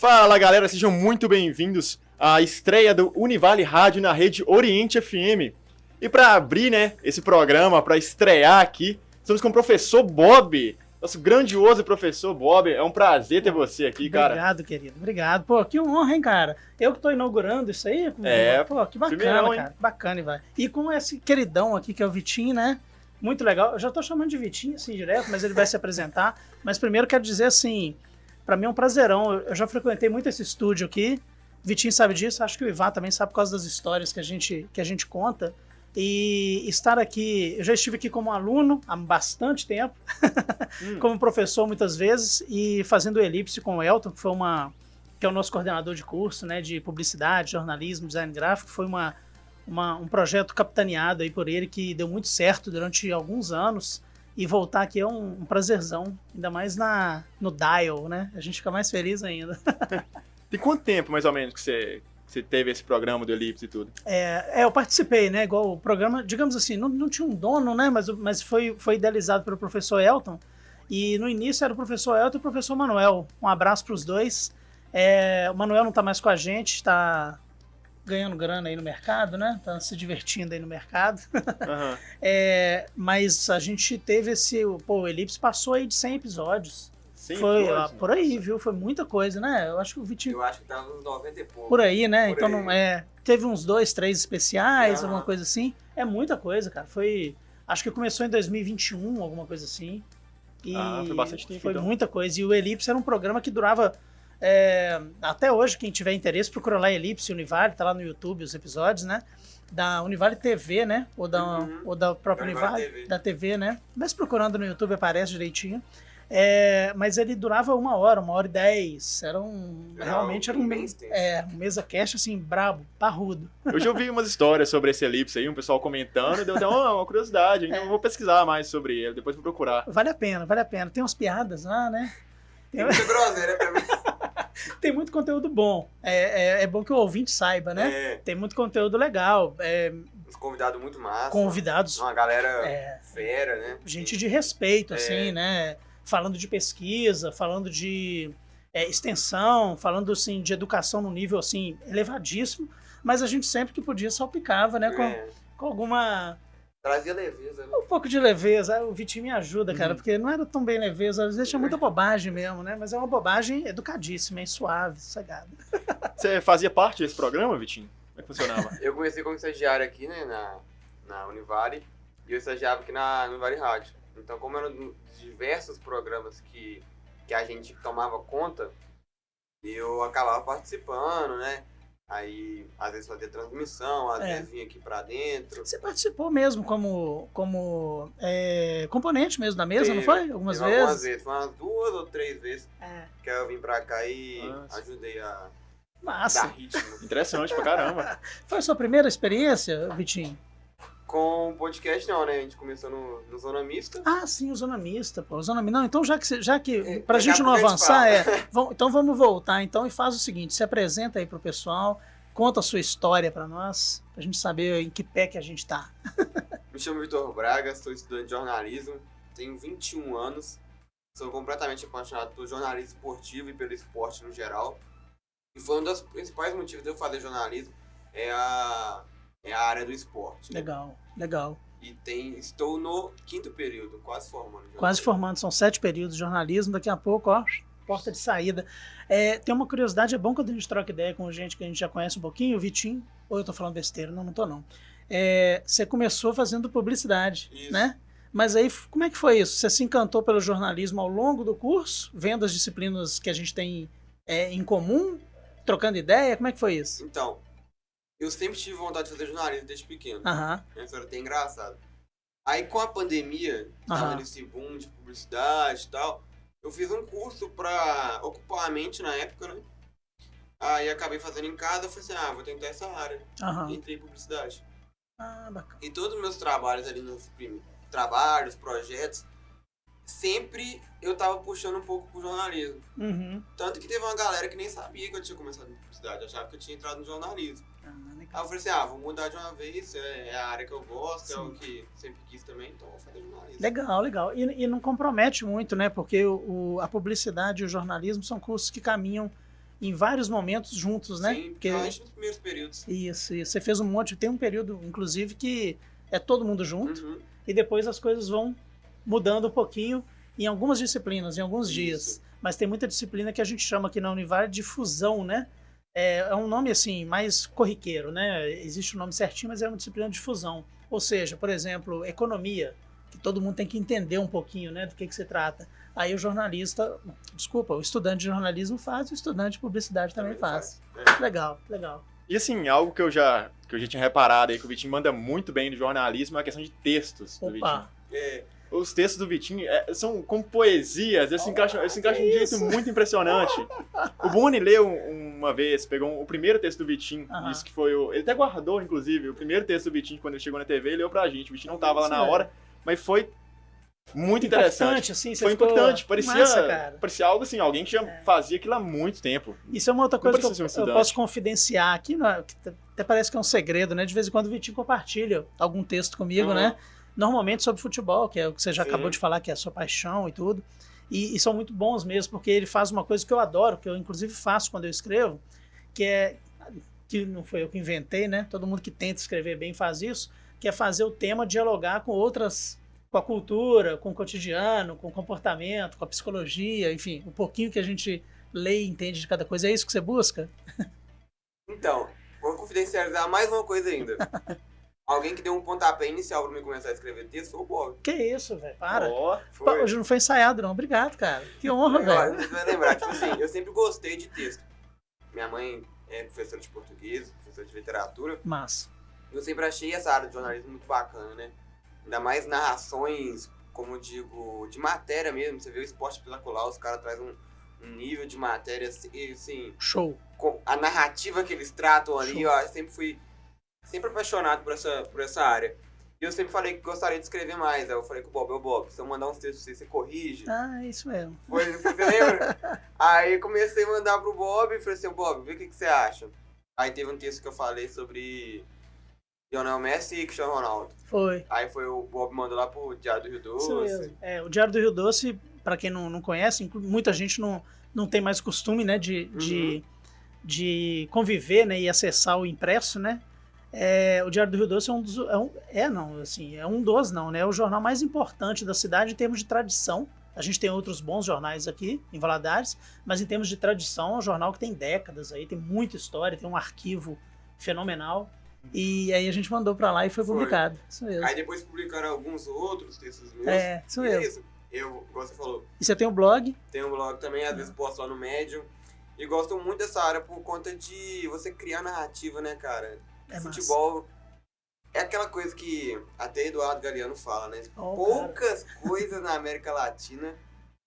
Fala galera, sejam muito bem-vindos à estreia do Univale Rádio na rede Oriente FM. E para abrir, esse programa, para estrear aqui, estamos com o professor Bob, nosso grandioso professor Bob. É um prazer ter você aqui, cara. Obrigado, querido. Obrigado. Pô, que honra, hein, cara? Eu que tô inaugurando isso aí. Pô, que bacana, primeirão, cara. Bacana, vai. E com esse queridão aqui, que é o Vitinho, né? Muito legal. Eu já tô chamando de Vitinho, assim, direto, mas ele vai se apresentar. Mas primeiro quero dizer, assim, pra mim é um prazerão. Eu já frequentei muito esse estúdio aqui. Vitinho sabe disso, acho que o Ivan também sabe por causa das histórias que a gente conta. E estar aqui, eu já estive aqui como aluno há bastante tempo, como professor muitas vezes, e fazendo elipse com o Elton, que é o nosso coordenador de curso, né, de publicidade, jornalismo, design gráfico. Foi um projeto capitaneado aí por ele que deu muito certo durante alguns anos, e voltar aqui é um prazerzão, ainda mais no Dial, né? A gente fica mais feliz ainda. Tem quanto tempo, mais ou menos, que você teve esse programa do Elipse e tudo? Eu participei, né? Igual o programa, digamos assim, não tinha um dono, né? Mas foi idealizado pelo professor Elton. E no início era o professor Elton e o professor Manuel. Um abraço para os dois. O Manuel não está mais com a gente, está ganhando grana aí no mercado, né? Tá se divertindo aí no mercado. Uhum. Mas a gente teve o Elipse passou aí de 100 episódios. Foi por aí, viu? Foi muita coisa, né? Eu acho que o Vitinho... Eu acho que tava uns 90 e pouco. Por aí, né? Por então aí. Teve uns 2, 3 especiais, Uhum. alguma coisa assim. É muita coisa, cara. Acho que começou em 2021, alguma coisa assim. E foi bastante tempo, foi então. muita coisa. E o Elipse era um programa que durava... até hoje, quem tiver interesse, procura lá Elipse Univale, tá lá no YouTube os episódios, né? Da Univale TV, né? Ou da própria Univale, TV. da TV, né? Mas procurando no YouTube aparece direitinho. Mas ele durava 1h10. Realmente era um mesa cast assim, brabo, parrudo. Eu já ouvi umas histórias sobre esse Elipse aí, um pessoal comentando, e deu até uma curiosidade. Então eu vou pesquisar mais sobre ele, depois vou procurar. Vale a pena. Tem umas piadas lá, né? Tem muita groselha pra mim. Tem muito conteúdo bom. É bom que o ouvinte saiba, né? Tem muito conteúdo legal. Uns convidados muito massa. Convidados. Uma galera fera, né? Gente de respeito, assim, né? Falando de pesquisa, falando de extensão, falando assim, de educação num nível assim, elevadíssimo, mas a gente sempre que podia salpicava, né? Com alguma... Trazia leveza, né? Um pouco de leveza. O Vitinho me ajuda, cara, porque não era tão bem leveza, às vezes tinha muita bobagem mesmo, né? Mas é uma bobagem educadíssima, hein? Suave, sossegada. Você fazia parte desse programa, Vitinho? Como é que funcionava? Eu comecei como estagiário aqui, né, na Univale, e eu estagiava aqui na Univale Rádio. Então, como eram diversos programas que a gente tomava conta, eu acabava participando, né? Aí, às vezes fazia transmissão, às vezes vinha aqui pra dentro. Você participou mesmo como componente mesmo da mesa, não foi? Algumas vezes? Algumas vezes, foi umas 2 ou 3 vezes que eu vim pra cá e ajudei a dar ritmo. Interessante pra caramba. Foi a sua primeira experiência, Vitinho? Com o podcast não, né? A gente começou no Zona Mista. Ah, sim, o Zona Mista, pô. O Zona Mista. Não, então já que pra gente não avançar, então vamos voltar então e faz o seguinte, se apresenta aí pro pessoal, conta a sua história pra nós, pra gente saber em que pé que a gente tá. Me chamo Vitor Braga, sou estudante de jornalismo, tenho 21 anos, sou completamente apaixonado pelo jornalismo esportivo e pelo esporte no geral. E foi um dos principais motivos de eu fazer jornalismo, é a área do esporte. Legal. E estou no 5º período, quase formando. Quase formando, são 7 períodos de jornalismo, daqui a pouco, porta de saída. Tem uma curiosidade, é bom quando a gente troca ideia com gente que a gente já conhece um pouquinho, o Vitinho, ou eu tô falando besteira? Não tô não. Você começou fazendo publicidade, isso, né? Mas aí, como é que foi isso? Você se encantou pelo jornalismo ao longo do curso, vendo as disciplinas que a gente tem em comum, trocando ideia? Como é que foi isso? Então, eu sempre tive vontade de fazer jornalismo desde pequeno. Isso era até engraçado. Aí com a pandemia, tava nesse boom de publicidade e tal, eu fiz um curso pra ocupar a mente na época, né? Aí acabei fazendo em casa, eu falei assim, vou tentar essa área. Entrei em publicidade. Bacana. E todos os meus trabalhos ali trabalhos, projetos, sempre eu tava puxando um pouco pro jornalismo. Tanto que teve uma galera que nem sabia que eu tinha começado em publicidade, achava que eu tinha entrado no jornalismo. Aí eu falei assim, vou mudar de uma vez, é a área que eu gosto, é o que sempre quis também, então vou fazer jornalismo. Legal. E não compromete muito, né? Porque a publicidade e o jornalismo são cursos que caminham em vários momentos juntos, né? Sim, principalmente nos primeiros períodos. Isso. Você fez um monte. Tem um período, inclusive, que é todo mundo junto e depois as coisas vão mudando um pouquinho em algumas disciplinas, em alguns dias. Mas tem muita disciplina que a gente chama aqui na Univale de fusão, né? É um nome, assim, mais corriqueiro, né? Existe um nome certinho, mas é uma disciplina de fusão. Ou seja, por exemplo, economia, que todo mundo tem que entender um pouquinho, né, do que se trata. Aí o estudante de jornalismo faz, o estudante de publicidade também faz. Legal. E assim, algo que eu já tinha reparado aí, que o Vitinho manda muito bem no jornalismo, é a questão de textos do Vitinho. Os textos do Vitinho são como poesias, eles se encaixam de um jeito muito impressionante. O Boni leu uma vez, pegou o primeiro texto do Vitinho, disse que foi ele até guardou, inclusive, o primeiro texto do Vitinho, quando ele chegou na TV, ele leu pra gente. O Vitinho não tava lá na hora, mas foi muito interessante. Assim, foi impactante, parecia algo assim, alguém que já fazia aquilo há muito tempo. Isso é uma outra coisa que eu posso confidenciar aqui, que até parece que é um segredo, né? De vez em quando o Vitinho compartilha algum texto comigo, né? Normalmente sobre futebol, que é o que você já acabou de falar, que é a sua paixão e tudo. E são muito bons mesmo, porque ele faz uma coisa que eu adoro, que eu inclusive faço quando eu escrevo, que não foi eu que inventei, né? Todo mundo que tenta escrever bem faz isso, que é fazer o tema dialogar com a cultura, com o cotidiano, com o comportamento, com a psicologia, enfim, um pouquinho que a gente lê e entende de cada coisa. É isso que você busca? Então, vou confidencializar mais uma coisa ainda. Alguém que deu um pontapé inicial pra mim começar a escrever texto foi o Bob. Que isso, velho? Para. Hoje não foi ensaiado, não. Obrigado, cara. Que honra, velho. Você vai lembrar, tipo assim, eu sempre gostei de texto. Minha mãe é professora de português, professora de literatura. Massa. Eu sempre achei essa área de jornalismo muito bacana, né? Ainda mais narrações, como eu digo, de matéria mesmo. Você vê o Esporte Espetacular, os caras trazem um nível de matéria assim... Show. Com a narrativa que eles tratam ali, eu sempre fui apaixonado por essa área. E eu sempre falei que gostaria de escrever mais. Aí eu falei com o Bob, se eu mandar uns textos pra você corrige. Ah, isso mesmo. Você lembra? Aí comecei a mandar pro Bob e falei assim, Bob, vê o que você acha. Aí teve um texto que eu falei sobre Lionel Messi e Cristiano Ronaldo. Foi. Aí foi o Bob mandou lá pro Diário do Rio Doce. Isso mesmo. O Diário do Rio Doce, pra quem não conhece, muita gente não tem mais costume, né, de conviver, né, e acessar o impresso, né? O Diário do Rio Doce é o jornal mais importante da cidade em termos de tradição. A gente tem outros bons jornais aqui em Valadares, mas em termos de tradição é um jornal que tem décadas aí, tem muita história, tem um arquivo fenomenal. E aí a gente mandou pra lá e foi publicado. Isso mesmo. Aí depois publicaram alguns outros textos meus. Isso mesmo. Isso. Igual você falou. E você tem um blog? Tem um blog também, às vezes posto lá no Medium. E gosto muito dessa área por conta de você criar narrativa, né, cara? Futebol é aquela coisa que até Eduardo Galeano fala, né? Poucas coisas na América Latina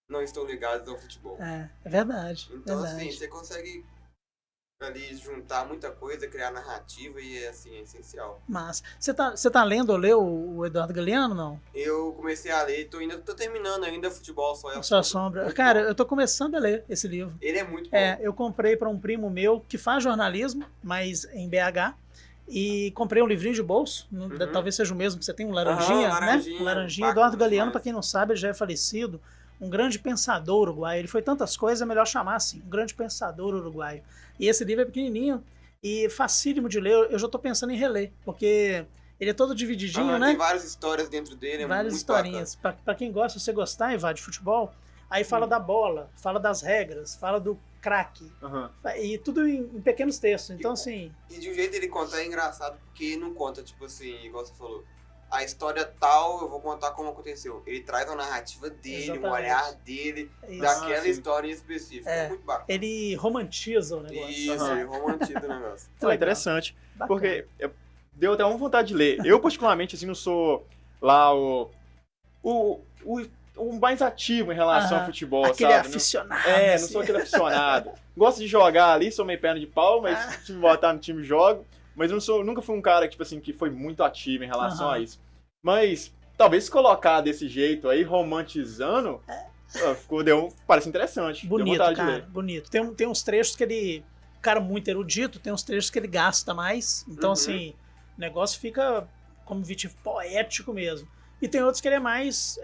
não estão ligadas ao futebol. É verdade. Então, assim, você consegue ali juntar muita coisa, criar narrativa e assim, é essencial. Mas você tá lendo ou leu o Eduardo Galeano, não? Eu comecei a ler, tô terminando ainda Futebol Só é a Só Sombra. Cara, eu tô começando a ler esse livro. Ele é muito bom. Eu comprei para um primo meu que faz jornalismo, mas em BH. E comprei um livrinho de bolso, talvez seja o mesmo que você tem, um laranjinha, né? Um laranjinha. Eduardo Galeano, para quem não sabe, ele já é falecido. Um grande pensador uruguaio. Ele foi tantas coisas, é melhor chamar assim. Um grande pensador uruguaio. E esse livro é pequenininho e facílimo de ler. Eu já tô pensando em reler, porque ele é todo divididinho, né? Tem várias histórias dentro dele, várias historinhas. Para quem gosta, se você gostar, Ivan, de futebol, aí fala da bola, fala das regras, fala do craque. E tudo em pequenos textos. Então, assim... E de um jeito ele contar é engraçado, porque não conta, tipo assim, igual você falou, a história tal, eu vou contar como aconteceu. Ele traz uma narrativa dele, um olhar dele, daquela história em específico. É muito bacana. Ele romantiza o negócio. Isso, ele romantiza o negócio. É interessante, porque deu até uma vontade de ler. Eu, particularmente, assim, não sou lá o mais ativo em relação ao futebol, aquele sabe? Aficionado. Não sou aquele aficionado. Gosto de jogar ali, sou meio perna de pau, mas se me botar no time, jogo. Mas eu nunca fui um cara tipo assim, que foi muito ativo em relação a isso. Mas talvez se colocar desse jeito aí, romantizando, parece interessante. Bonito, cara, bonito. Tem uns trechos que ele, cara muito erudito, tem uns trechos que ele gasta mais. Então, assim, o negócio fica, como Vitinho, poético mesmo. E tem outros que ele é mais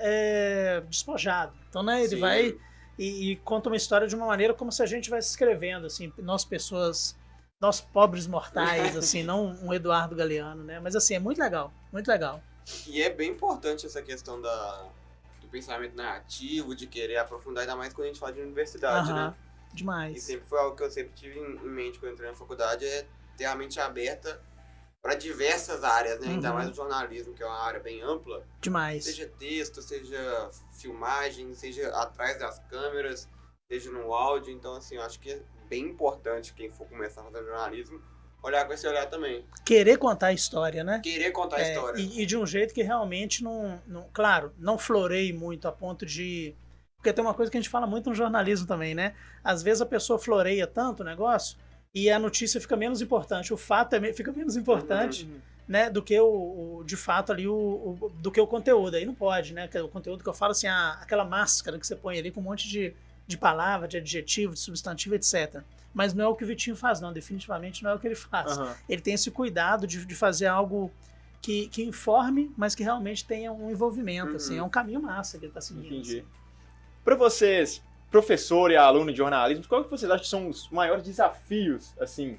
despojado. Então, né, ele vai e conta uma história de uma maneira como se a gente estivesse escrevendo, assim, nós pobres mortais, assim, não um Eduardo Galeano, né? Mas assim, é muito legal, muito legal. E é bem importante essa questão do pensamento narrativo, de querer aprofundar, ainda mais quando a gente fala de universidade, né? Demais. E sempre foi algo que eu sempre tive em mente quando eu entrei na faculdade, é ter a mente aberta para diversas áreas, né? Ainda mais o jornalismo, que é uma área bem ampla. Demais. Seja texto, seja filmagem, seja atrás das câmeras, seja no áudio. Então, assim, eu acho que é bem importante quem for começar a fazer jornalismo olhar com esse olhar também. Querer contar a história, né? Querer contar a história. E de um jeito que realmente claro, não floreie muito a ponto de... Porque tem uma coisa que a gente fala muito no jornalismo também, né? Às vezes a pessoa floreia tanto o negócio e a notícia fica menos importante. O fato fica menos importante, né? Do que de fato ali, do que o conteúdo. Aí não pode, né? O conteúdo que eu falo assim, aquela máscara que você põe ali com um monte de palavra, de adjetivo, de substantivo, etc. Mas não é o que o Vitinho faz, não. Definitivamente não é o que ele faz. Ele tem esse cuidado de fazer algo que informe, mas que realmente tenha um envolvimento. Assim, é um caminho massa que ele está seguindo. Entendi. Assim. Para vocês, professor e aluno de jornalismo, qual que vocês acham que são os maiores desafios, assim,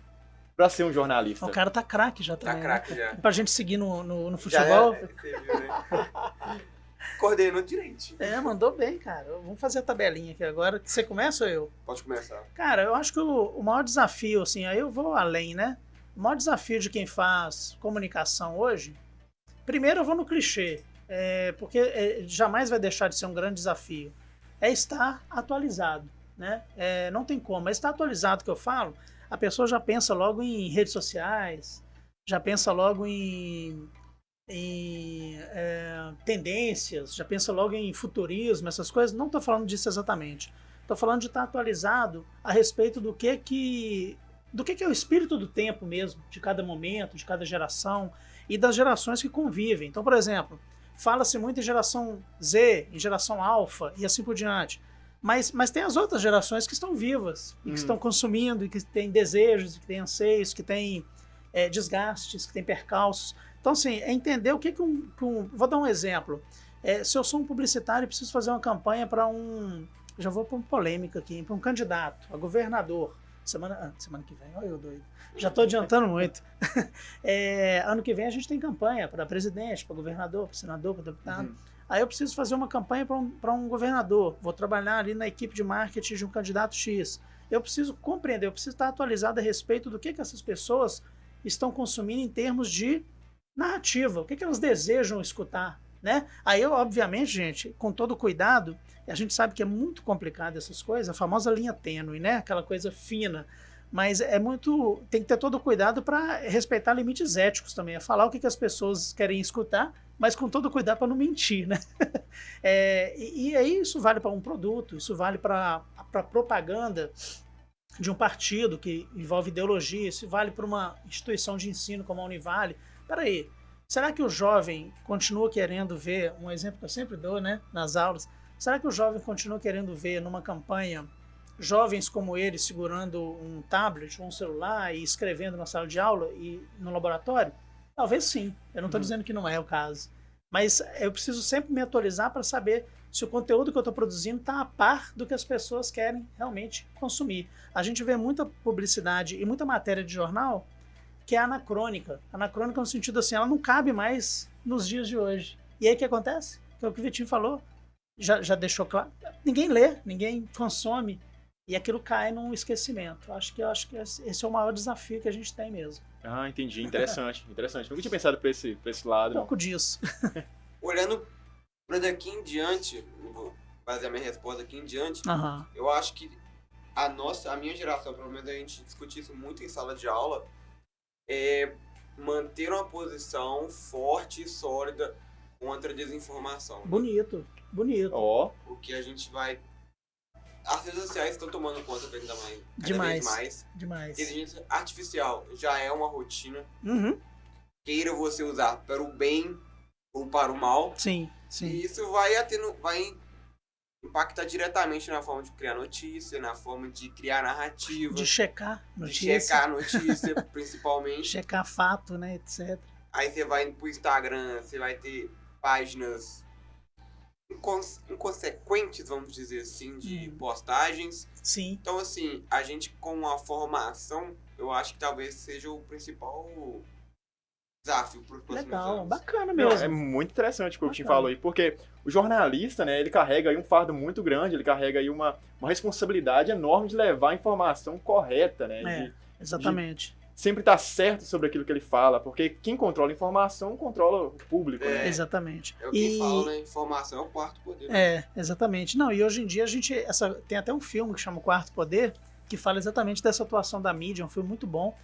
para ser um jornalista? O cara tá craque já também. Tá craque já. Pra gente seguir no futebol. Você viu, né? Coordenou direito. Mandou bem, cara. Vamos fazer a tabelinha aqui agora. Você começa ou eu? Pode começar. Cara, eu acho que o maior desafio, assim, aí eu vou além, né? O maior desafio de quem faz comunicação hoje, primeiro eu vou no clichê, porque jamais vai deixar de ser um grande desafio, é estar atualizado, né? Não tem como, mas estar atualizado que eu falo, a pessoa já pensa logo em redes sociais, já pensa logo em tendências, já pensa logo em futurismo, essas coisas. Não estou falando disso exatamente. Estou falando de estar atualizado a respeito do que é o espírito do tempo mesmo, de cada momento, de cada geração e das gerações que convivem. Então, por exemplo, fala-se muito em geração Z, em geração alfa e assim por diante. Mas tem as outras gerações que estão vivas e que estão consumindo e que têm desejos, e que têm anseios, que têm desgastes, que têm percalços. Então, assim, é entender o que Vou dar um exemplo. Se eu sou um publicitário e preciso fazer uma campanha para já vou para uma polêmica aqui, para um candidato a governador. Semana que vem, olha eu doido. Já estou adiantando muito. Ano que vem a gente tem campanha para presidente, para governador, para senador, para deputado. Aí eu preciso fazer uma campanha para um governador. Vou trabalhar ali na equipe de marketing de um candidato X. Eu preciso compreender, eu preciso estar atualizado a respeito do que essas pessoas estão consumindo em termos de narrativa, o que elas desejam escutar, né? Aí eu, obviamente, gente, com todo cuidado, a gente sabe que é muito complicado essas coisas, a famosa linha tênue, né? Aquela coisa fina, mas tem que ter todo cuidado para respeitar limites éticos também, é falar o que as pessoas querem escutar, mas com todo cuidado para não mentir, né? E aí isso vale para um produto, isso vale para propaganda de um partido que envolve ideologia, isso vale para uma instituição de ensino como a Univale. Peraí, será que o jovem continua querendo ver, um exemplo que eu sempre dou, né, nas aulas, será que o jovem continua querendo ver numa campanha jovens como ele segurando um tablet ou um celular e escrevendo na sala de aula e no laboratório? Talvez sim, eu não estou dizendo que não é o caso, mas eu preciso sempre me atualizar para saber se o conteúdo que eu estou produzindo está a par do que as pessoas querem realmente consumir. A gente vê muita publicidade e muita matéria de jornal que é anacrônica. Anacrônica no sentido assim, ela não cabe mais nos dias de hoje. E aí o que acontece? Que é o que o Vitinho falou, já deixou claro. Ninguém lê, ninguém consome, e aquilo cai num esquecimento. Acho que esse é o maior desafio que a gente tem mesmo. Ah, entendi. Interessante. Nunca tinha pensado por esse lado. Um pouco disso. Olhando para daqui em diante, vou fazer a minha resposta aqui em diante, eu acho que a minha geração, pelo menos a gente discute isso muito em sala de aula, é manter uma posição forte e sólida contra a desinformação. Bonito. Porque a gente vai... As redes sociais estão tomando conta ainda mais. Demais. Inteligência artificial já é uma rotina. Queira você usar para o bem ou para o mal. Sim. E isso vai impactar diretamente na forma de criar notícia, na forma de criar narrativa. De checar notícia. Principalmente. Checar fato, né, etc. Aí você vai pro Instagram, você vai ter páginas inconsequentes, vamos dizer assim, de postagens. Sim. Então, assim, a gente com a formação, eu acho que talvez seja o principal desafio para os próximos Legal, anos. bacana Não, mesmo. é muito interessante o que o Tim Bacana. falou aí, porque o jornalista, né, ele carrega aí um fardo muito grande, ele carrega aí uma responsabilidade enorme de levar a informação correta, né? Exatamente. Sempre estar certo sobre aquilo que ele fala, porque quem controla a informação controla o público, né? Exatamente. É o que fala, né? Informação é o quarto poder. Exatamente. Não, e hoje em dia tem até um filme que chama O Quarto Poder, que fala exatamente dessa atuação da mídia, um filme muito bom,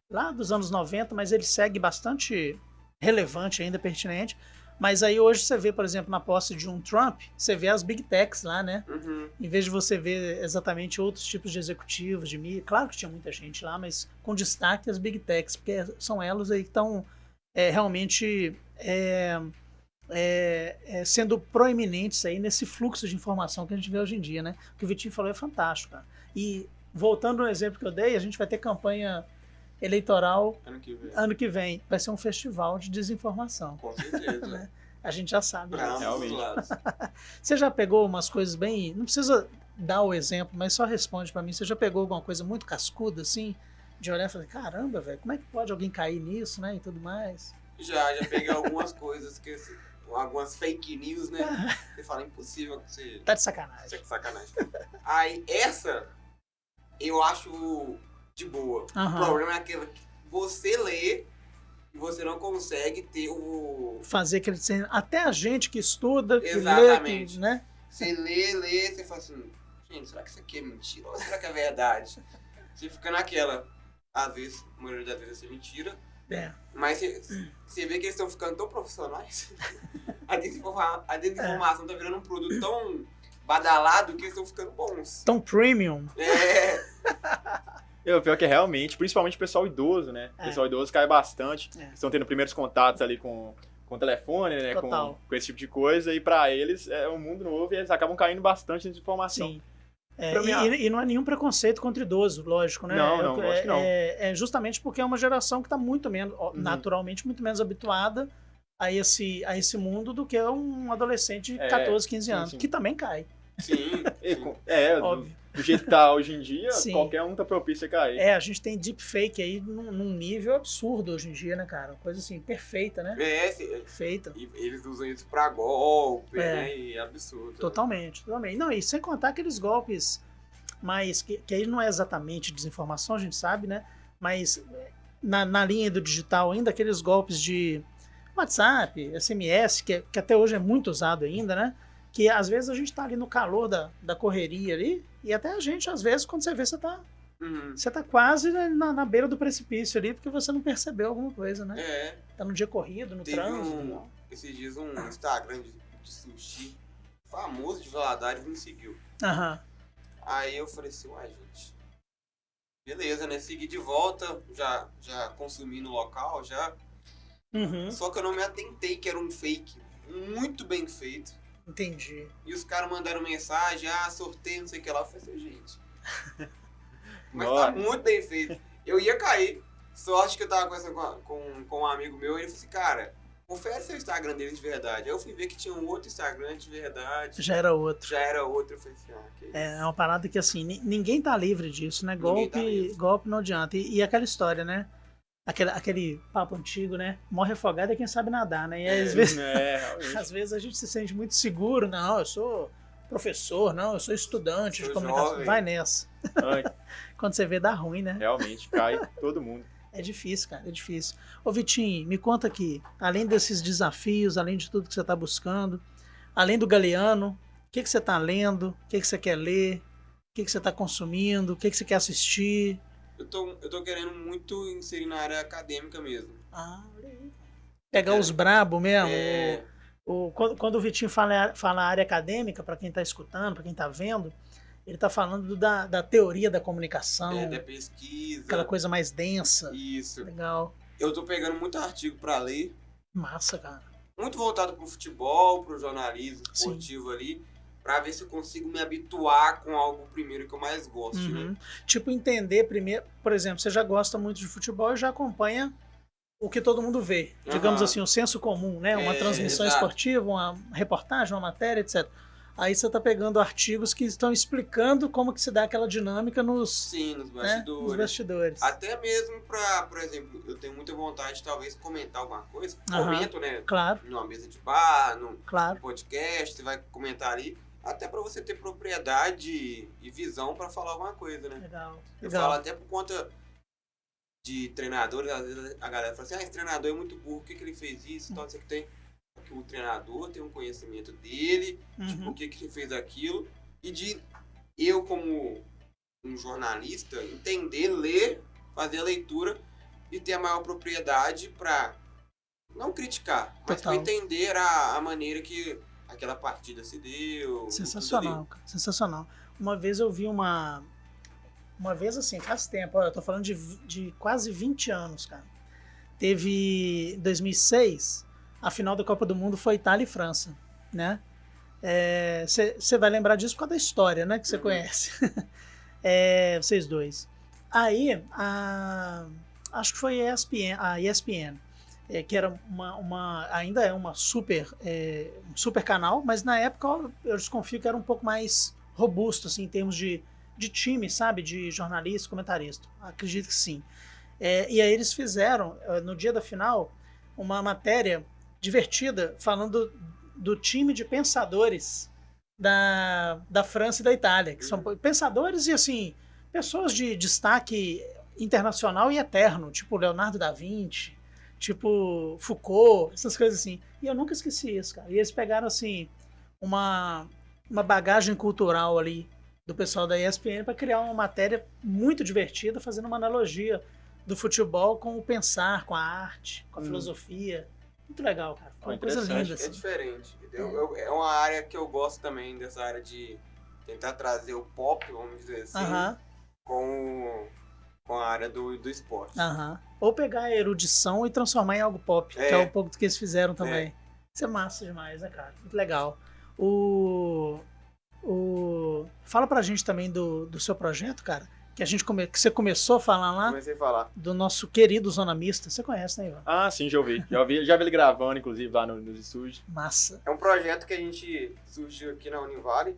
lá dos anos 90, mas ele segue bastante relevante ainda, pertinente. Mas aí hoje você vê, por exemplo, na posse de um Trump, você vê as big techs lá, né? Uhum. Em vez de você ver exatamente outros tipos de executivos, de mídia. Claro que tinha muita gente lá, mas com destaque as big techs, porque são elas aí que estão realmente sendo proeminentes aí nesse fluxo de informação que a gente vê hoje em dia, né? O que o Vitinho falou é fantástico, cara. E voltando no exemplo que eu dei, a gente vai ter campanha eleitoral ano que vem. Vai ser um festival de desinformação. Com certeza. Né? A gente já sabe. Pra ambos os lados. Você já pegou umas coisas bem... Não precisa dar o exemplo, mas só responde pra mim. Você já pegou alguma coisa muito cascuda, assim? De olhar e falar, caramba, velho, como é que pode alguém cair nisso, né? E tudo mais. Já peguei algumas coisas que... algumas fake news, né? Você fala, impossível que você... Tá de sacanagem. Tá de sacanagem. Aí, essa, eu acho de boa. Uhum. O problema é aquele que você lê e você não consegue ter o... Fazer aquele... Até a gente que estuda, que exatamente. lê, que, né? Você lê, você fala assim, gente, será que isso aqui é mentira ou será que é verdade? Você fica naquela, às vezes, a maioria das vezes é mentira, mas você vê que eles estão ficando tão profissionais, a desinformação tá virando um produto tão badalado que eles estão ficando bons. Tão premium. O pior que é realmente, principalmente o pessoal idoso, né? O pessoal idoso cai bastante. Estão tendo primeiros contatos ali com o telefone, né? Com esse tipo de coisa. E pra eles é um mundo novo e eles acabam caindo bastante nessa informação. Sim. E não é nenhum preconceito contra idoso, lógico, né? Não, acho que não. É justamente porque é uma geração que está muito menos, naturalmente, muito menos habituada a esse mundo do que um adolescente de 14, 15 anos, que também cai. Sim. Óbvio. Do jeito que tá hoje em dia, qualquer um tá propício a cair. A gente tem deepfake aí num nível absurdo hoje em dia, né, cara? Coisa assim, perfeita, né? Perfeita. E eles usam isso pra golpe, né? E é absurdo. Totalmente. Não, e sem contar aqueles golpes mais... Que aí não é exatamente desinformação, a gente sabe, né? Mas na linha do digital ainda, aqueles golpes de WhatsApp, SMS, que até hoje é muito usado ainda, né? Que às vezes a gente tá ali no calor da correria ali, e até a gente, às vezes, quando você vê, você tá quase na beira do precipício ali, porque você não percebeu alguma coisa, né? Tá no dia corrido, no trânsito. Esses dias um Instagram de sushi famoso de Valadares me seguiu. Aí eu falei assim, uai, gente, beleza, né? Segui de volta, já consumi no local, já. Só que eu não me atentei que era um fake muito bem feito. Entendi. E os caras mandaram mensagem, sorteio, não sei o que lá. Eu falei assim, gente. Mas tá muito bem feito. Eu ia cair. Sorte que eu tava conversando com um amigo meu e ele falou assim, cara, confere seu Instagram dele de verdade. Aí eu fui ver que tinha um outro Instagram de verdade. Já era outro. Eu falei assim, que isso. É uma parada que assim, ninguém tá livre disso, né? Golpe não adianta. E aquela história, né? Aquele papo antigo, né? Morre afogado é quem sabe nadar, né? E às vezes a gente se sente muito seguro. Não, eu sou professor, não, eu sou estudante de comunicação. Jovem. Vai nessa. Quando você vê, dá ruim, né? Realmente, cai todo mundo. É difícil, cara, é difícil. Ô, Vitinho, me conta aqui, além desses desafios, além de tudo que você tá buscando, além do Galeano, o que você tá lendo? O que você quer ler? O que você tá consumindo? O que você quer assistir? Eu tô querendo muito inserir na área acadêmica mesmo. Pegar os brabo mesmo. Quando o Vitinho fala área acadêmica, para quem tá escutando, para quem tá vendo, ele tá falando da teoria da comunicação. Da pesquisa. Aquela coisa mais densa. Isso. Legal. Eu tô pegando muito artigo para ler. Massa, cara. Muito voltado pro futebol, pro jornalismo esportivo ali. Pra ver se eu consigo me habituar com algo primeiro que eu mais gosto, né? Tipo, entender primeiro... Por exemplo, você já gosta muito de futebol e já acompanha o que todo mundo vê, digamos assim, o senso comum, né? Uma transmissão esportiva, uma reportagem, uma matéria, etc. Aí você está pegando artigos que estão explicando como que se dá aquela dinâmica nos bastidores. Nos bastidores. Até mesmo por exemplo, eu tenho muita vontade de talvez comentar alguma coisa. Comento, né? Claro. Numa mesa de bar, num claro. podcast, você vai comentar ali. Até para você ter propriedade e visão para falar alguma coisa, né? Legal. Eu falo até por conta de treinadores, às vezes a galera fala assim, esse treinador é muito burro, por que ele fez isso? Então, você que tem... Porque o treinador tem um conhecimento dele, de por que ele fez aquilo, e de eu, como um jornalista, entender, ler, fazer a leitura e ter a maior propriedade para não criticar, mas para entender a maneira que aquela partida se deu. Sensacional, cara. Sensacional. Uma vez eu vi uma vez assim, faz tempo, eu tô falando de quase 20 anos, cara. Teve 2006, a final da Copa do Mundo foi Itália e França, né? Você vai lembrar disso por causa da história, né? Que você conhece. Vocês dois. Aí, acho que foi a ESPN, que era ainda é uma um super canal, mas na época eu desconfio que era um pouco mais robusto, assim, em termos de time, sabe? De jornalista, comentarista. Acredito que sim. E aí eles fizeram, no dia da final, uma matéria divertida falando do time de pensadores da França e da Itália, que são pensadores e, assim, pessoas de destaque internacional e eterno, tipo Leonardo da Vinci, tipo Foucault, essas coisas assim. E eu nunca esqueci isso, cara. E eles pegaram, assim, uma bagagem cultural ali do pessoal da ESPN para criar uma matéria muito divertida, fazendo uma analogia do futebol com o pensar, com a arte, com a filosofia. Muito legal, cara. Foi uma coisa linda. Assim. É diferente. É uma área que eu gosto também, dessa área de tentar trazer o pop, vamos dizer assim, com a área do esporte. Ou pegar a erudição e transformar em algo pop, que é um pouco do que eles fizeram também. Isso é massa demais, né, cara? Muito legal. Fala pra gente também do seu projeto, cara, que você começou a falar lá. Comecei a falar. Do nosso querido Zona Mista. Você conhece, né, Ivan? Ah, sim, já ouvi. Já vi ele gravando, inclusive, lá nos estúdios. Massa. É um projeto que a gente surgiu aqui na Univale,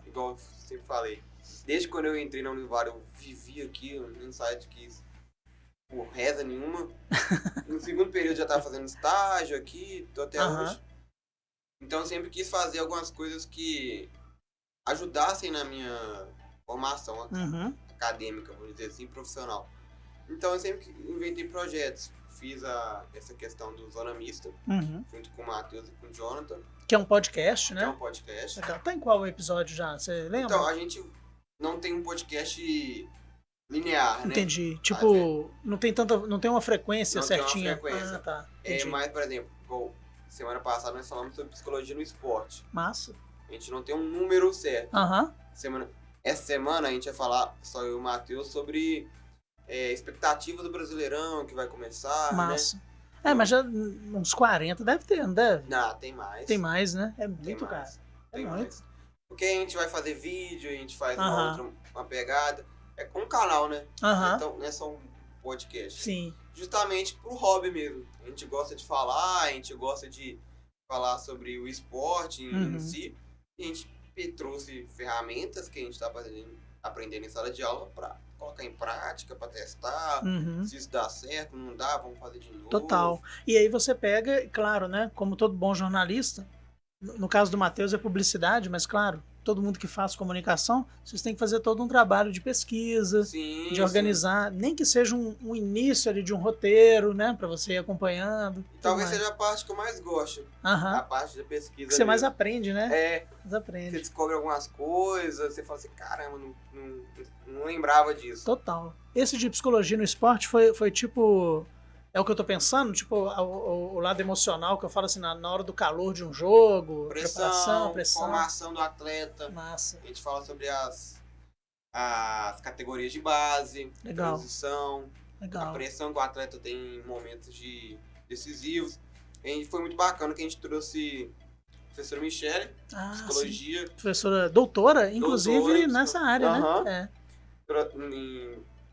igual eu sempre falei. Desde quando eu entrei na Univale, eu vivi aqui num site que por reza nenhuma. No segundo período já estava fazendo estágio aqui, tô até hoje. Então eu sempre quis fazer algumas coisas que ajudassem na minha formação acadêmica, vamos dizer assim, profissional. Então eu sempre inventei projetos. Fiz essa questão do Zona Mista, junto com o Matheus e com o Jonathan. Que é um podcast, né? Que é um podcast. Legal. Tá em qual episódio já? Você lembra? Então, a gente não tem um podcast linear, né? Entendi. Tipo, não tem uma frequência certinha. Tem uma frequência. Tá. Mas, por exemplo, semana passada nós falamos sobre psicologia no esporte. Massa. A gente não tem um número certo. Essa semana a gente vai falar, só eu e o Matheus, sobre expectativa do Brasileirão, que vai começar, Massa. Né? Mas já uns 40 deve ter, não deve? Não, tem mais. Tem mais, né? É muito, cara. Tem mais. Porque a gente vai fazer vídeo, a gente faz uma pegada. É com um canal, né? Então não é só um podcast. Sim. Justamente pro hobby mesmo. A gente gosta de falar, a gente gosta de falar sobre o esporte em si. E a gente trouxe ferramentas que a gente tá aprendendo em sala de aula pra colocar em prática, pra testar. Se isso dá certo, não dá, vamos fazer de novo. Total. E aí você pega, claro, né? Como todo bom jornalista, no caso do Matheus é publicidade, mas claro, todo mundo que faz comunicação, vocês têm que fazer todo um trabalho de pesquisa, de organizar, nem que seja um início ali de um roteiro, né, para você ir acompanhando. Talvez seja a parte que eu mais gosto, a parte da pesquisa. Que você mais aprende, né? Mais aprende. Você descobre algumas coisas, você fala assim, caramba, não lembrava disso. Total. Esse de psicologia no esporte foi tipo... É o que eu tô pensando, tipo, o lado emocional, que eu falo assim, na hora do calor de um jogo, preparação, formação do atleta. Massa. A gente fala sobre as categorias de base, transição, a pressão que o atleta tem em momentos decisivos. E foi muito bacana que a gente trouxe a professora Michele, psicologia. Sim. Professora doutora, inclusive nessa área, né?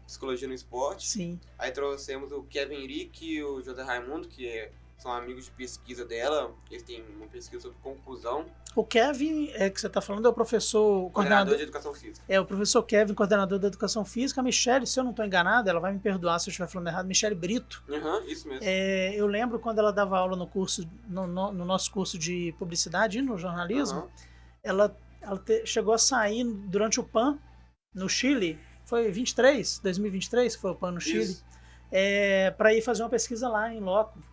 Psicologia no Esporte. Sim. Aí trouxemos o Kevin Rick e o José Raimundo, são amigos de pesquisa dela. Eles têm uma pesquisa sobre conclusão. O Kevin, que você está falando, é o professor... Coordenador de Educação Física. É, o professor Kevin, coordenador da Educação Física. A Michelle, se eu não estou enganado, ela vai me perdoar se eu estiver falando errado, Michelle Brito. Isso mesmo. Eu lembro quando ela dava aula no curso, no nosso curso de publicidade e no jornalismo, ela chegou a sair durante o PAN, no Chile. Foi 2023 que foi o PAN no Chile. Para ir fazer uma pesquisa lá em loco.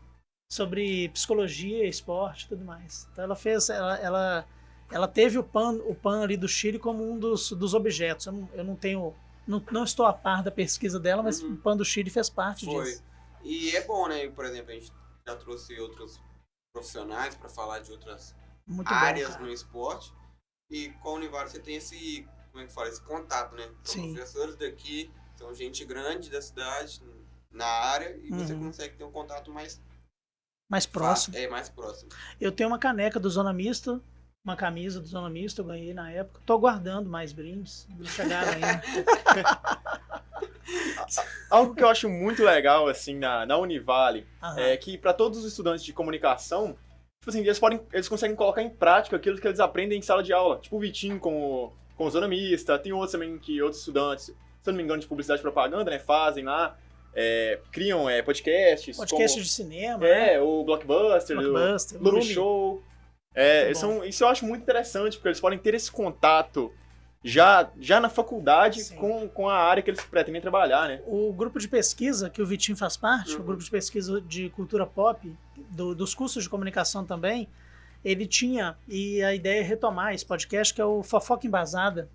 Sobre psicologia, esporte e tudo mais. Então ela teve o PAN ali do Chile como um dos objetos. Eu não estou a par da pesquisa dela, mas o PAN do Chile fez parte disso. E é bom, né? Por exemplo, a gente já trouxe outros profissionais para falar de outras áreas no esporte. E com a Univale você tem esse contato, né? São professores daqui, são gente grande da cidade, na área, e você consegue ter um contato mais próximo. Mais próximo. Eu tenho uma caneca do Zona Mista, uma camisa do Zona Mista, eu ganhei na época. Tô aguardando mais brindes, não chegaram ainda. Algo que eu acho muito legal, assim, na Univale, é que para todos os estudantes de comunicação, tipo assim, eles conseguem colocar em prática aquilo que eles aprendem em sala de aula. Tipo o Vitinho com o Zona Mista, tem outros também que outros estudantes, se eu não me engano, de publicidade e propaganda, né, fazem lá. Criam podcasts. Podcasts de cinema. Né? O Blockbuster, o Lume Show. Isso eu acho muito interessante, porque eles podem ter esse contato já na faculdade com a área que eles pretendem trabalhar, né? O grupo de pesquisa, que o Vitinho faz parte, o grupo de pesquisa de cultura pop, dos cursos de comunicação também, ele tinha, e a ideia é retomar esse podcast, que é o Fofoca Embasada.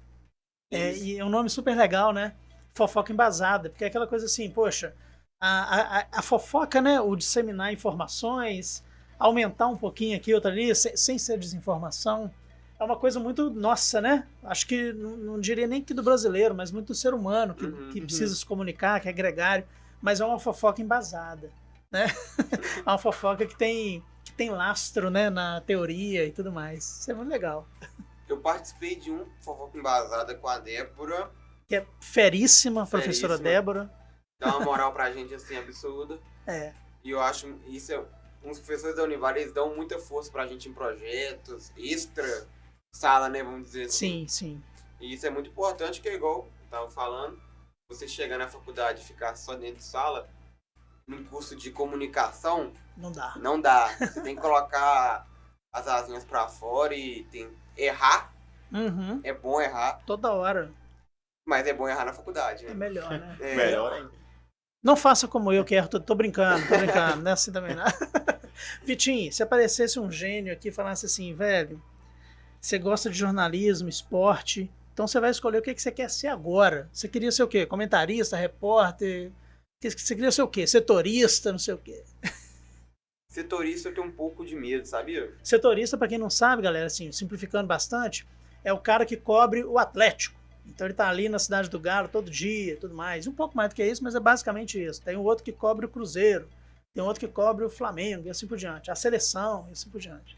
E é um nome super legal, né? Fofoca embasada, porque é aquela coisa assim, poxa, a fofoca, né, o disseminar informações, aumentar um pouquinho aqui, outra ali, sem ser desinformação, é uma coisa muito nossa, né? Acho que não diria nem que do brasileiro, mas muito do ser humano, que precisa se comunicar, que é gregário, mas é uma fofoca embasada, né? É uma fofoca que tem lastro, né, na teoria e tudo mais. Isso é muito legal. Eu participei de um Fofoca Embasada com a Débora, que é feríssima, professora Débora. Dá uma moral pra gente, assim, absurda. E eu acho, os professores da Univale, eles dão muita força pra gente em projetos, extra sala, né, vamos dizer assim. Sim. E isso é muito importante, que é igual eu tava falando, você chegar na faculdade e ficar só dentro de sala, num curso de comunicação... Não dá. Você tem que colocar as asinhas pra fora e errar. É bom errar. Toda hora. Mas é bom errar na faculdade, né? É melhor, né? Melhor ainda. Não faça como eu, que erro tudo. Tô brincando, não é assim também, não. Vitinho, se aparecesse um gênio aqui e falasse assim, velho, você gosta de jornalismo, esporte, então você vai escolher o que você quer ser agora. Você queria ser o quê? Comentarista, repórter? Você queria ser o quê? Setorista, não sei o quê. Setorista eu tenho um pouco de medo, sabia? Setorista, pra quem não sabe, galera, assim, simplificando bastante, é o cara que cobre o Atlético. Então ele tá ali na Cidade do Galo todo dia, tudo mais. Um pouco mais do que isso, mas é basicamente isso. Tem um outro que cobre o Cruzeiro, tem outro que cobre o Flamengo, e assim por diante. A seleção, e assim por diante.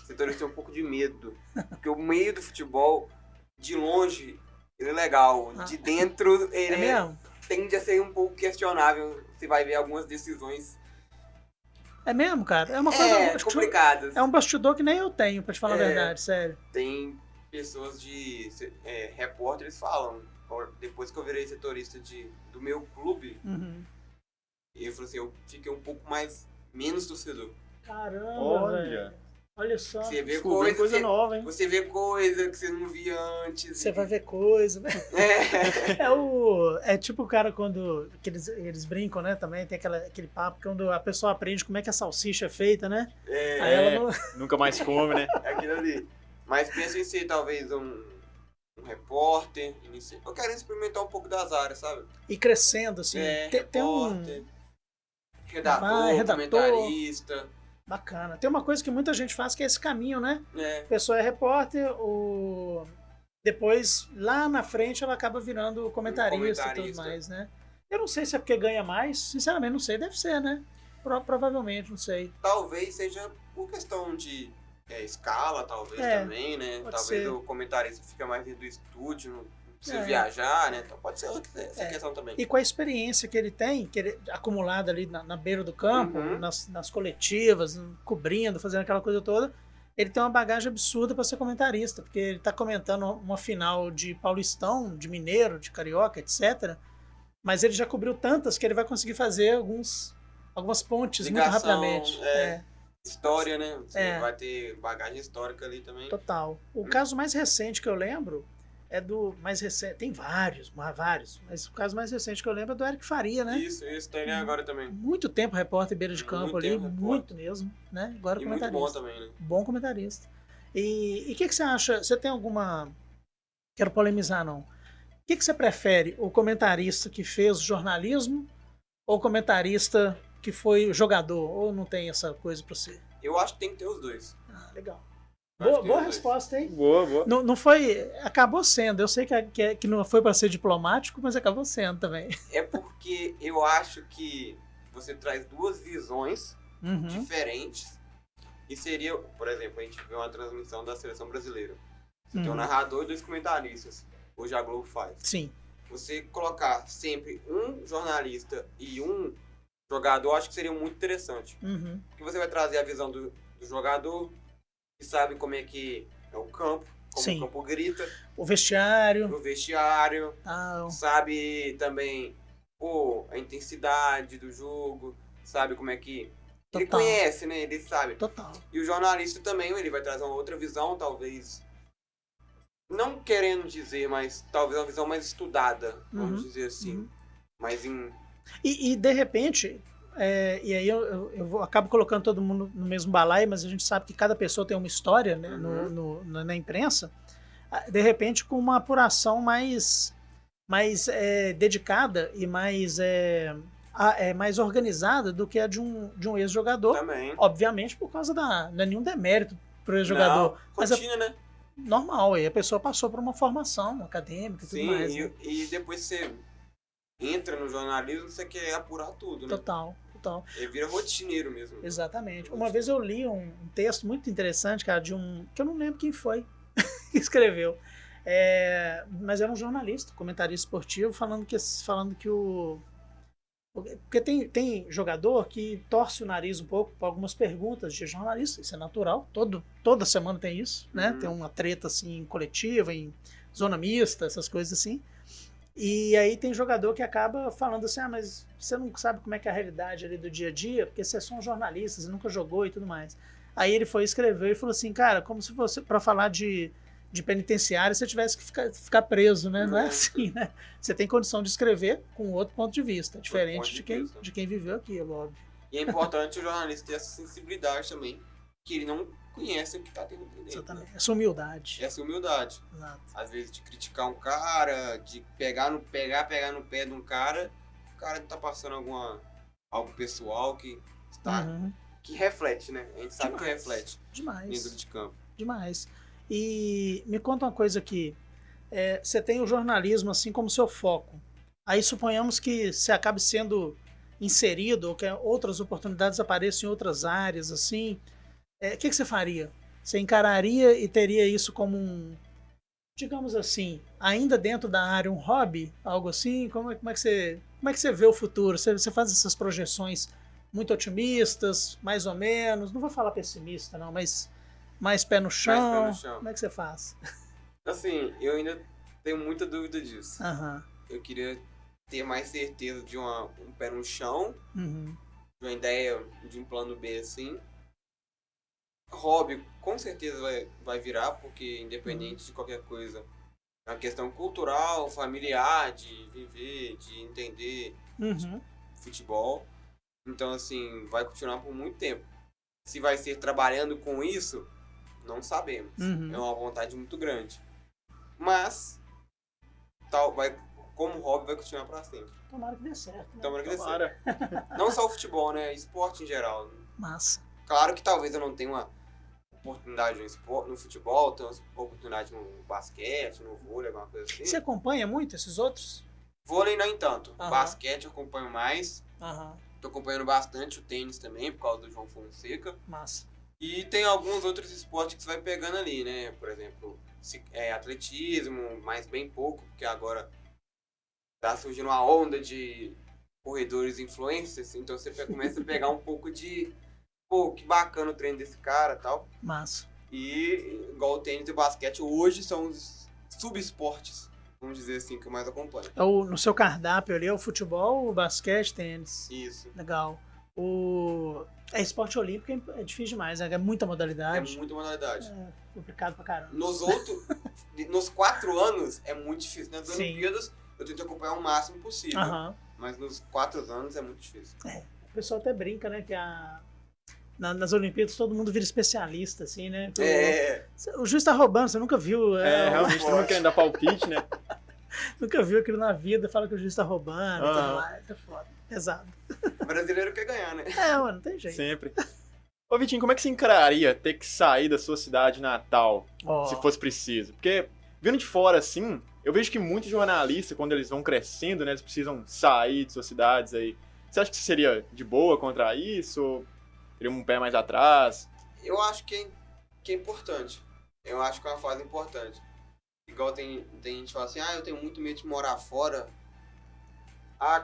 Setorista tem um pouco de medo, porque o meio do futebol, de longe, ele é legal. De dentro, ele mesmo? Tende a ser um pouco questionável. Você vai ver algumas decisões. É mesmo, cara? É uma coisa complicada. É um bastidor que nem eu tenho, pra te falar a verdade, sério. Tem pessoas repórteres falam, depois que eu virei setorista do meu clube, eu falei assim, eu fiquei um pouco menos torcedor. Caramba, velho. Olha só. Você vê coisa nova, hein? Você vê coisa que você não via antes. Você vai ver coisa, né? É tipo o cara quando que eles brincam, né? Também tem aquele papo quando a pessoa aprende como é que a salsicha é feita, né? Aí ela não... nunca mais come, né? É aquilo ali. Mas penso em ser talvez um repórter. Eu quero experimentar um pouco das áreas, sabe? E crescendo, assim. Tem repórter, redator, comentarista. Bacana. Tem uma coisa que muita gente faz que é esse caminho, né? A pessoa é repórter, depois, lá na frente, ela acaba virando comentarista e tudo mais, né? Eu não sei se é porque ganha mais. Sinceramente, não sei. Deve ser, né? Provavelmente, não sei. Talvez seja por questão de escala, talvez também, né? Talvez o comentarista fica mais dentro do estúdio, não precisa viajar, né? Então pode ser essa questão também. E com a experiência que ele tem, acumulada ali na beira do campo, nas coletivas, cobrindo, fazendo aquela coisa toda, ele tem uma bagagem absurda para ser comentarista, porque ele está comentando uma final de Paulistão, de Mineiro, de Carioca, etc. Mas ele já cobriu tantas que ele vai conseguir fazer algumas pontes ligação, muito rapidamente. História, né? Você vai ter bagagem histórica ali também. Total. O caso mais recente que eu lembro é do mais recente. Tem vários, mas o caso mais recente que eu lembro é do Eric Faria, né? Isso tem agora também. Muito tempo repórter beira de campo ali, muito mesmo, né? Agora e comentarista. Muito bom também, né? Bom comentarista. E o que você acha? Você tem alguma... Quero polemizar, não. O que você prefere? O comentarista que fez jornalismo ou o comentarista que foi jogador? Ou não tem essa coisa pra você? Eu acho que tem que ter os dois. Ah, legal. Boa resposta, hein? Boa. Não foi... Acabou sendo. Eu sei que não foi para ser diplomático, mas acabou sendo também. É porque eu acho que você traz duas visões diferentes. E seria, por exemplo, a gente vê uma transmissão da seleção brasileira. Você tem um narrador e 2 comentaristas. Hoje a Globo faz. Sim. Você colocar sempre um jornalista e um jogador, acho que seria muito interessante. Porque você vai trazer a visão do jogador, que sabe como é que é o campo, como o campo grita. O vestiário. Sabe também a intensidade do jogo, sabe como é que... Total. Ele conhece, né? Ele sabe. Total. E o jornalista também, ele vai trazer uma outra visão, talvez... Não querendo dizer, mas talvez uma visão mais estudada, vamos dizer assim. Mas em... E de repente... e aí eu acabo colocando todo mundo no mesmo balaio, mas a gente sabe que cada pessoa tem uma história, né, na imprensa. De repente, com uma apuração mais dedicada e mais organizada do que a de um ex-jogador. Também. Obviamente, por causa não é nenhum demérito pro ex-jogador. Mas rotina, né? Normal, e a pessoa passou por uma formação acadêmica e tudo mais. Sim, e depois você entra no jornalismo, você quer apurar tudo, né? Total. Ele vira rotineiro mesmo. Exatamente. Uma vez eu li um texto muito interessante, cara, que eu não lembro quem foi que escreveu. Mas era um jornalista, comentarista esportivo, falando que porque tem jogador que torce o nariz um pouco para algumas perguntas de jornalista, isso é natural, toda semana tem isso, né? Tem uma treta assim coletiva, em zona mista, essas coisas assim. E aí tem jogador que acaba falando assim, mas você não sabe como é que é a realidade ali do dia a dia, porque você é só um jornalista, você nunca jogou e tudo mais. Aí ele foi escrever e falou assim, cara, como se fosse para falar de penitenciário, você tivesse que ficar preso, né? Não é assim, né? Você tem condição de escrever com outro ponto de vista, diferente de quem viveu aquilo, óbvio. E é importante o jornalista ter essa sensibilidade também, que ele não conhece o que está tendo dentro. Exatamente. Essa humildade. Exato. Às vezes de criticar um cara, de pegar no pé de um cara, o cara tá passando algo pessoal que está que reflete, né? A gente sabe que reflete. Demais. Dentro de campo. Demais. E me conta uma coisa aqui. Você tem o jornalismo assim como seu foco. Aí suponhamos que você acabe sendo inserido ou que outras oportunidades apareçam em outras áreas, assim. O que você faria? Você encararia e teria isso como digamos assim, ainda dentro da área, um hobby? Algo assim? Como é que você vê o futuro? Você faz essas projeções muito otimistas, mais ou menos? Não vou falar pessimista, não, mas mais pé no chão. Como é que você faz? Assim, eu ainda tenho muita dúvida disso. Uhum. Eu queria ter mais certeza de um pé no chão, uhum. de uma ideia, de um plano B, assim. Hobby, com certeza vai virar, porque independente de qualquer coisa, é uma questão cultural, familiar, de viver, de entender futebol. Então, assim, vai continuar por muito tempo. Se vai ser trabalhando com isso, não sabemos. É uma vontade muito grande. Mas, como hobby, vai continuar pra sempre. Tomara que dê certo. Né? Tomara que dê certo. Não só o futebol, né? Esporte em geral. Massa. Claro que talvez eu não tenha uma oportunidade no futebol, tenho uma oportunidade no basquete, no vôlei, alguma coisa assim. Você acompanha muito esses outros? Vôlei não tanto. Basquete eu acompanho mais. Tô acompanhando bastante o tênis também, por causa do João Fonseca. Massa. E tem alguns outros esportes que você vai pegando ali, né? Por exemplo, atletismo, mas bem pouco, porque agora tá surgindo uma onda de corredores influencers, então você começa a pegar um pouco de, pô, que bacana o treino desse cara e tal. Massa. E igual o tênis e o basquete, hoje são os subesportes, vamos dizer assim, que eu mais acompanho. No seu cardápio ali é o futebol, o basquete, tênis. Isso. Legal. Esporte olímpico é difícil demais, né? É muita modalidade. É muita modalidade. É complicado pra caramba. Nos 4 anos é muito difícil. Nas Sim. Olimpíadas eu tento acompanhar o máximo possível. Mas nos 4 anos é muito difícil. O pessoal até brinca, né? Que nas Olimpíadas todo mundo vira especialista, assim, né? O juiz tá roubando, você nunca viu. Realmente, todo mundo querendo dar palpite, né? Nunca viu aquilo na vida, fala que o juiz tá roubando, e tudo mais, é foda, pesado. O brasileiro quer ganhar, né? Mano, não tem jeito. Sempre. Ô, Vitinho, como é que você encararia ter que sair da sua cidade natal, se fosse preciso? Porque, vindo de fora, assim, eu vejo que muitos jornalistas, quando eles vão crescendo, né, eles precisam sair de suas cidades aí. Você acha que você seria de boa contra isso? Ou teria um pé mais atrás? Eu acho que é importante. Eu acho que é uma fase importante. Igual tem gente que fala assim, eu tenho muito medo de morar fora.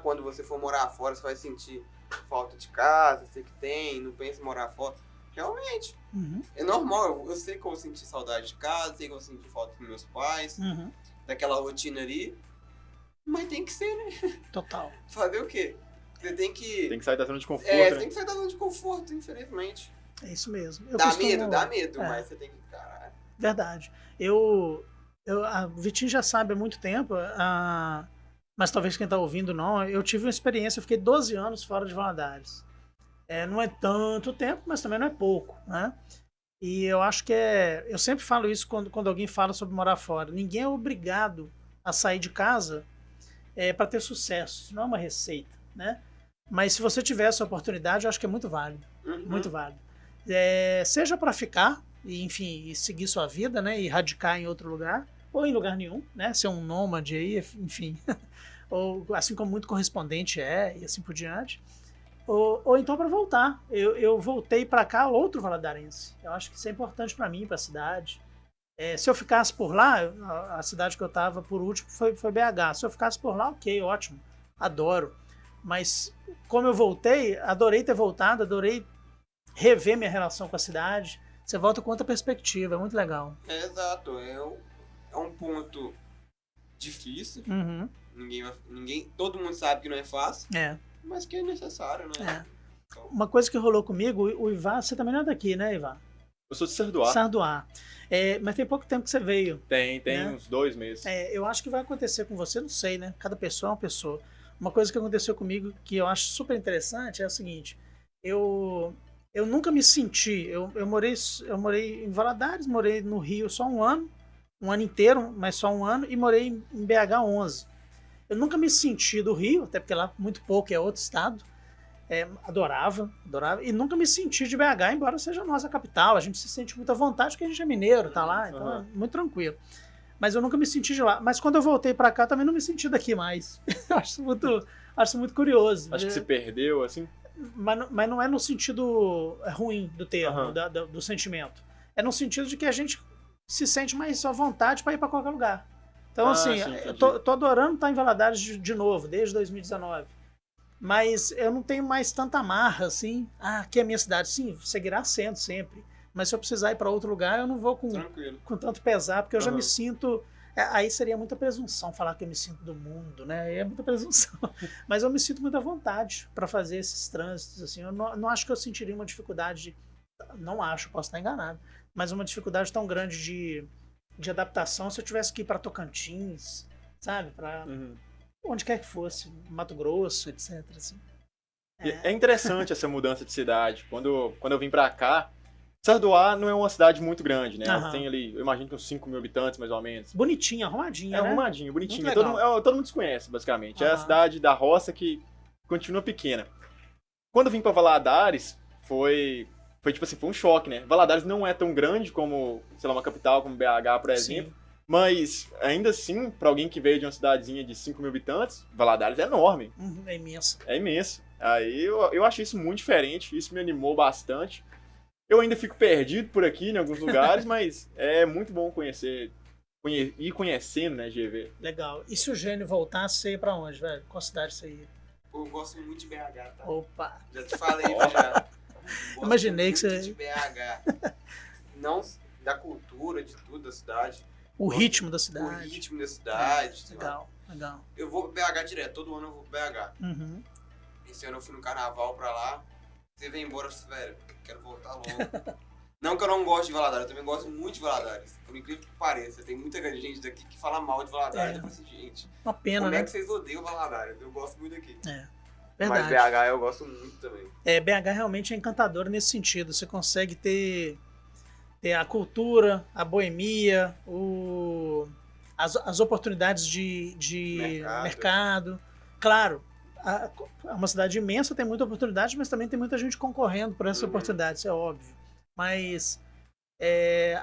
Quando você for morar fora, você vai sentir falta de casa, sei que tem, não pensa em morar fora. Realmente, é normal. Eu sei que eu vou sentir saudade de casa, sei que eu vou sentir falta dos meus pais, daquela rotina ali. Mas tem que ser, né? Total. Fazer o quê? Você tem que... Tem que sair da zona de conforto, você né? tem que sair da zona de conforto, infelizmente. É isso mesmo. Dá medo, mas você tem que... Caralho. Verdade. A Vitinho já sabe há muito tempo, mas talvez quem tá ouvindo não, eu tive uma experiência, eu fiquei 12 anos fora de Valadares. Não é tanto tempo, mas também não é pouco, né? E eu acho que eu sempre falo isso quando alguém fala sobre morar fora. Ninguém é obrigado a sair de casa para ter sucesso. Isso não é uma receita, né? Mas se você tiver essa oportunidade, eu acho que é muito válido. Muito válido. Seja para ficar, e, enfim, e seguir sua vida, né? E radicar em outro lugar, ou em lugar nenhum, né? Ser um nômade aí, enfim. Ou assim como muito correspondente e assim por diante. Ou então para voltar. Eu voltei para cá outro valadarense. Eu acho que isso é importante para mim, para a cidade. Se eu ficasse por lá, a cidade que eu estava por último foi BH. Se eu ficasse por lá, ok, ótimo. Adoro. Mas como eu voltei, adorei ter voltado, adorei rever minha relação com a cidade. Você volta com outra perspectiva, é muito legal. Exato. É um ponto difícil. Todo mundo sabe que não é fácil. Mas que é necessário, né? Então... Uma coisa que rolou comigo, o Ivan, você também não é daqui, né, Ivan? Eu sou de Sarduá. Sarduá. Mas tem pouco tempo que você veio. Tem uns 2 meses. Eu acho que vai acontecer com você, não sei, né? Cada pessoa é uma pessoa. Uma coisa que aconteceu comigo que eu acho super interessante é o seguinte. Eu nunca me senti... Eu morei em Valadares, morei no Rio só um ano inteiro, mas só um ano, e morei em BH 11. Eu nunca me senti do Rio, até porque lá muito pouco é outro estado. Adorava. E nunca me senti de BH, embora seja a nossa capital. A gente se sente muito à vontade porque a gente é mineiro, tá lá, então é muito tranquilo. Mas eu nunca me senti de lá. Mas quando eu voltei pra cá, também não me senti daqui mais. acho muito curioso. Acho que se perdeu, assim? Mas não é no sentido ruim do termo, do sentimento. É no sentido de que a gente se sente mais à vontade para ir para qualquer lugar. Então, assim, sim, eu tô adorando estar em Valadares de novo, desde 2019. Mas eu não tenho mais tanta amarra, assim. Aqui é a minha cidade. Sim, seguirá sendo sempre. Mas se eu precisar ir para outro lugar, eu não vou com tanto pesar, porque eu já me sinto... Aí seria muita presunção falar que eu me sinto do mundo, né? É muita presunção. Mas eu me sinto muito à vontade para fazer esses trânsitos, assim. Eu não acho que eu sentiria uma dificuldade... Não acho, posso estar enganado. Mas uma dificuldade tão grande de adaptação se eu tivesse que ir para Tocantins, sabe? Para onde quer que fosse, Mato Grosso, etc. Assim. É interessante essa mudança de cidade. Quando eu vim para cá, Sarduá não é uma cidade muito grande, né? Ela tem ali, eu imagino que uns 5 mil habitantes, mais ou menos. Bonitinha, arrumadinha, né? Arrumadinho, bonitinho. Todo mundo se conhece, basicamente. É a cidade da roça que continua pequena. Quando eu vim para Valadares, foi tipo assim, foi um choque, né? Valadares não é tão grande como, sei lá, uma capital como BH, por exemplo. Sim. Mas, ainda assim, para alguém que veio de uma cidadezinha de 5 mil habitantes, Valadares é enorme. É imenso. É imenso. Aí eu achei isso muito diferente, isso me animou bastante. Eu ainda fico perdido por aqui, em alguns lugares, mas é muito bom conhecer ir conhecendo, né, GV. Legal. E se o Gênio voltar, você ia pra onde, velho? Qual cidade você ia? Pô, eu gosto muito de BH, tá? Opa! Já te falei, já. Imaginei que você... de BH. Não da cultura, de tudo da cidade. O ritmo da O cidade. ritmo da cidade. sei lá. Legal, legal. Eu vou pra BH direto, todo ano eu vou pra BH. Uhum. Esse ano eu fui no carnaval pra lá. Você vem embora, velho, quero voltar logo. Não que eu não goste de Valadares, eu também gosto muito de Valadares. Por incrível que pareça, tem muita gente daqui que fala mal de Valadares. Eu falo assim, gente, Uma pena, como né? é que vocês odeiam Valadares? Eu gosto muito daqui. Verdade. Mas BH eu gosto muito também. BH realmente é encantador nesse sentido. Você consegue ter a cultura, a boemia, as oportunidades de mercado. Claro, é uma cidade imensa, tem muita oportunidade, mas também tem muita gente concorrendo por essas oportunidades, isso é óbvio. Mas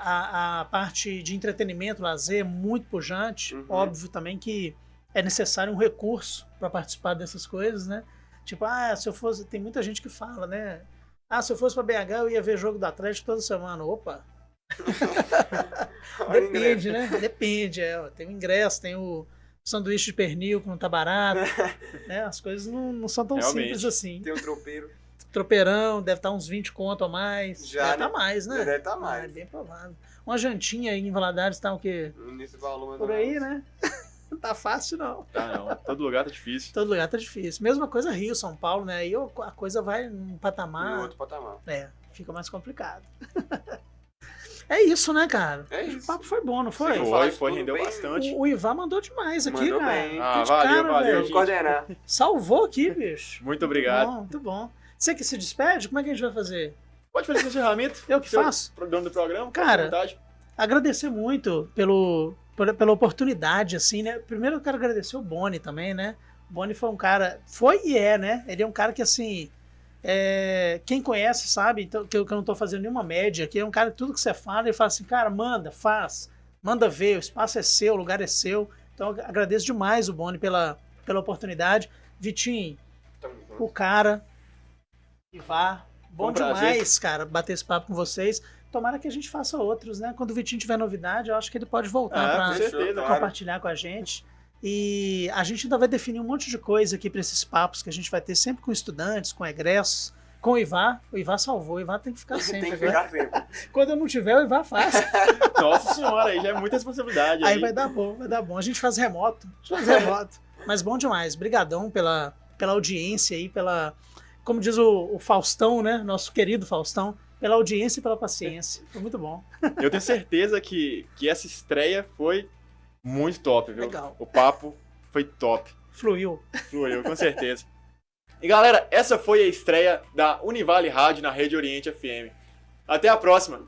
a parte de entretenimento, lazer, é muito pujante. Óbvio também que é necessário um recurso para participar dessas coisas, né? Tipo, se eu fosse... Tem muita gente que fala, né? Se eu fosse para BH, eu ia ver jogo do Atlético toda semana. Opa! Depende, né? Depende. Tem o ingresso, tem o sanduíche de pernil que não tá barato. Né? As coisas não são tão simples assim. Tem um tropeiro. Tropeirão, deve estar uns 20 conto a mais. Já, deve estar mais, né? Deve estar mais. É bem provável. Uma jantinha aí em Valadares tá o quê? Nesse valor, Por aí, né? Não tá fácil, não. Tá, não. Todo lugar tá difícil. Todo lugar tá difícil. Mesma coisa Rio, São Paulo, né? Aí a coisa vai num patamar... Em outro patamar. Fica mais complicado. É isso, né, cara? É isso. O papo foi bom, não foi? Foi, rendeu bem. bastante. O Ivan mandou demais aqui, Mandou cara. bem. Ah, Tô de valeu, cara, velho. gente. Coordenar. Salvou aqui, bicho. Muito obrigado. Muito bom. Você que se despede, como é que a gente vai fazer? Pode fazer seu encerramento. Eu que faço? Dono do programa. Cara, fica à vontade. agradecer muito pela oportunidade, assim, né? Primeiro eu quero agradecer o Boni também, né? O Boni foi um cara... Foi e é, né? Ele é um cara que, assim... quem conhece sabe então, que eu não tô fazendo nenhuma média aqui. É um cara que tudo que você fala, ele fala assim, cara, manda, faz. Manda ver, o espaço é seu, o lugar é seu. Então eu agradeço demais o Boni pela oportunidade. Vitinho, o cara... Ivan, bom demais, cara, bater esse papo com vocês. Tomara que a gente faça outros, né? Quando o Vitinho tiver novidade, eu acho que ele pode voltar para compartilhar com a gente. E a gente ainda vai definir um monte de coisa aqui para esses papos que a gente vai ter sempre com estudantes, com egressos, com o Ivan. O Ivan salvou, o Ivan tem que ficar sempre. Tem que ficar sempre. Quando eu não tiver, o Ivan faz. Nossa senhora, aí já é muita responsabilidade. Aí vai dar bom, vai dar bom. A gente faz remoto. Mas bom demais. Brigadão pela audiência aí, como diz o Faustão, né? Nosso querido Faustão, pela audiência e pela paciência. Foi muito bom. Eu tenho certeza que essa estreia foi muito top, viu? Legal. O papo foi top. Fluiu, com certeza. E galera, essa foi a estreia da Univale Rádio na Rede Oriente FM. Até a próxima!